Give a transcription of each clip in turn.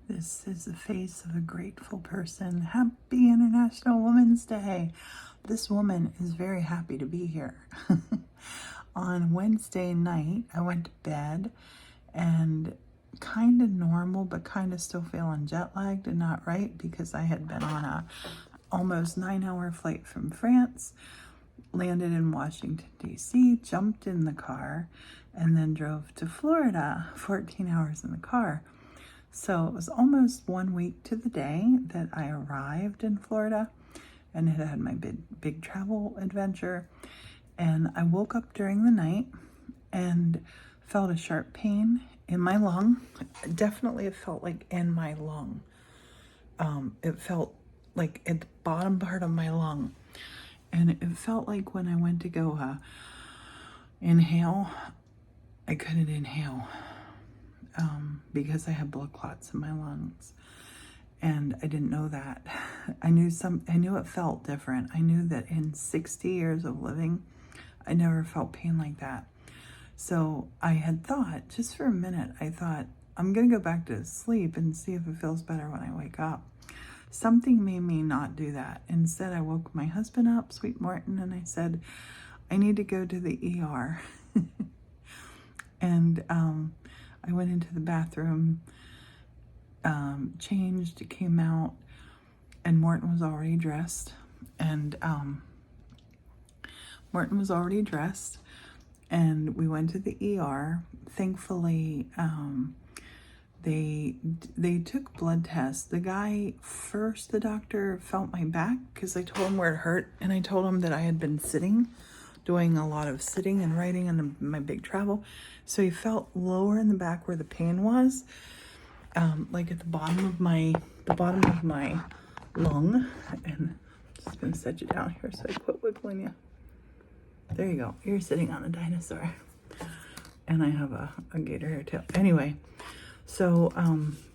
This is the face of a grateful person. Happy International Women's Day. This woman is very happy to be here. On Wednesday night, I went to bed and kind of normal, but kind of still feeling jet lagged and not right because I had been on a almost 9-hour flight from France, landed in Washington, D.C., jumped in the car, and then drove to Florida, 14 hours in the car. So it was almost 1 week to the day that I arrived in Florida and had had my big travel adventure. And I woke up during the night and felt a sharp pain in my lung. Definitely it felt like in my lung. It felt like at the bottom part of my lung. And it felt like when I went to go inhale, I couldn't inhale. Because I had blood clots in my lungs, and I didn't know that. I knew it felt different. I knew that in 60 years of living, I never felt pain like that. So I had thought, just for a minute, I thought, I'm gonna go back to sleep and see if it feels better when I wake up. Something made me not do that. Instead, I woke my husband up, Sweet Martin, and I said, I need to go to the ER. And I went into the bathroom, changed, came out, and Morton was already dressed. And we went to the ER. Thankfully, they took blood tests. The doctor felt my back because I told him where it hurt, and I told him that I had been doing a lot of sitting and writing in my big travel. So he felt lower in the back where the pain was, like at the bottom of my lung. And I'm just gonna set you down here so I quit wiggling you. There you go. You're sitting on a dinosaur. And I have a gator here too. Anyway, so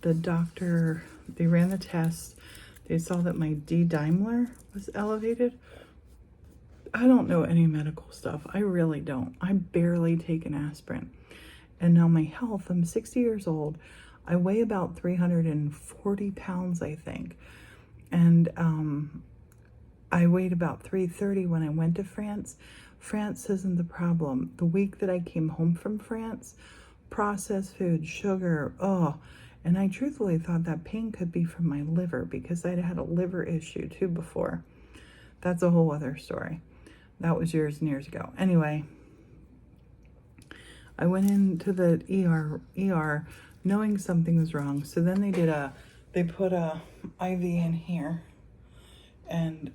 the doctor, they ran the test. They saw that my D-dimer was elevated. I don't know any medical stuff. I really don't. I barely take an aspirin. And now my health, I'm 60 years old. I weigh about 340 pounds, I think. And I weighed about 330 when I went to France. France isn't the problem. The week that I came home from France, processed food, sugar, and I truthfully thought that pain could be from my liver because I'd had a liver issue too before. That's a whole other story. That was years and years ago. Anyway, I went into the ER knowing something was wrong. So then they put a IV in here, and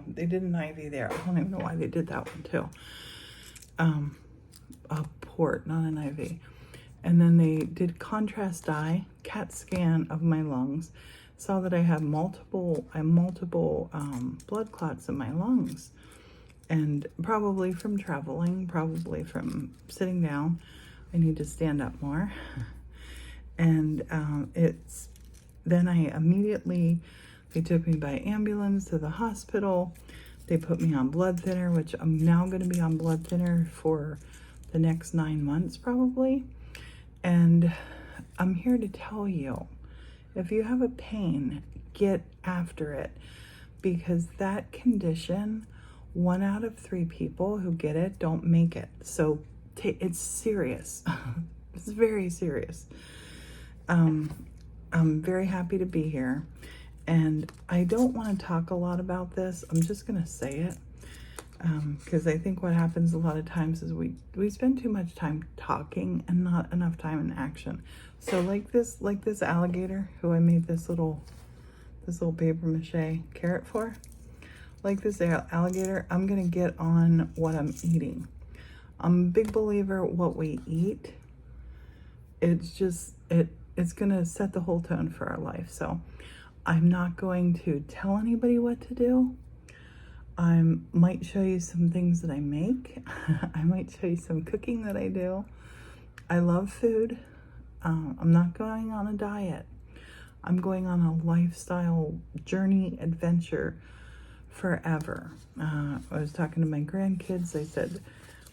they did an IV there. I don't even know why they did that one too. A port, not an IV. And then they did contrast dye, CAT scan of my lungs, saw that I had multiple blood clots in my lungs. And probably from traveling, probably from sitting down. I need to stand up more. And then they took me by ambulance to the hospital. They put me on blood thinner, which I'm now going to be on blood thinner for the next 9 months probably. And I'm here to tell you, if you have a pain, get after it, because that condition, 1 out of 3 people who get it don't make it. So it's serious. It's very serious. I'm very happy to be here. And I don't want to talk a lot about this. I'm just going to say it. Because I think what happens a lot of times is we spend too much time talking and not enough time in action. So like this alligator who I made this little paper mache carrot for. Like this alligator, I'm gonna get on what I'm eating. I'm a big believer what we eat. It's gonna set the whole tone for our life. So I'm not going to tell anybody what to do. I might show you some things that I make. I might show you some cooking that I do. I love food. I'm not going on a diet. I'm going on a lifestyle journey adventure forever. I was talking to my grandkids. I said,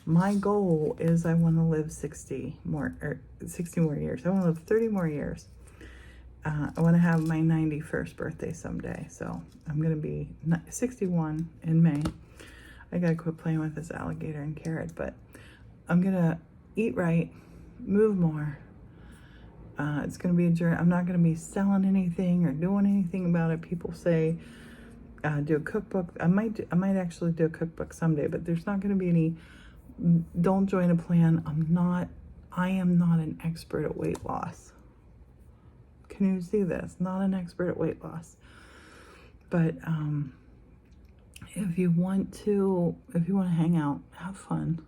my goal is I want to live 60 more years. I want to live 30 more years. I want to have my 91st birthday someday. So I'm going to be 61 in May. I got to quit playing with this alligator and carrot, but I'm going to eat right, move more. It's going to be a journey. I'm not going to be selling anything or doing anything about it. People say, do a cookbook. I might actually do a cookbook someday, but there's not going to be any, don't join a plan. I am not an expert at weight loss. Can you see this? Not an expert at weight loss. But if you want to hang out, have fun,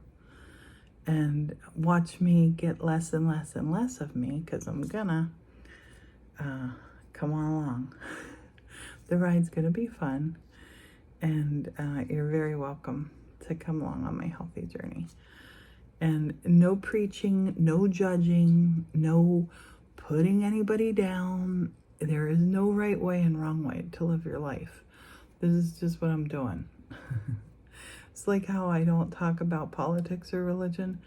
and watch me get less and less and less of me, because I'm gonna come on along. The ride's gonna be fun, and you're very welcome to come along on my healthy journey. And no preaching, no judging, no putting anybody down. There is no right way and wrong way to live your life. This is just what I'm doing. It's like how I don't talk about politics or religion.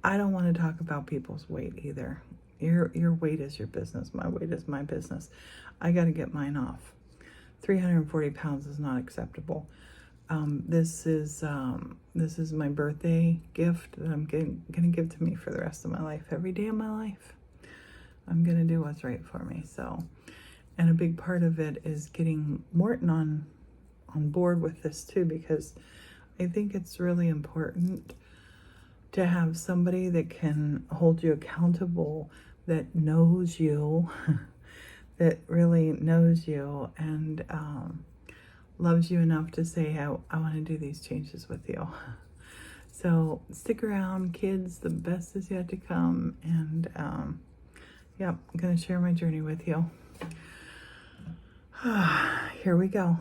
I don't want to talk about people's weight either. Your weight is your business. My weight is my business. I got to get mine off. 340 pounds is not acceptable. This is my birthday gift that I'm going to give to me for the rest of my life. Every day of my life, I'm going to do what's right for me. So, and a big part of it is getting Morton on board with this too, because I think it's really important to have somebody that can hold you accountable, that knows you, that really knows you, and loves you enough to say, I want to do these changes with you. So stick around, kids. The best is yet to come. And yeah, I'm going to share my journey with you. Here we go.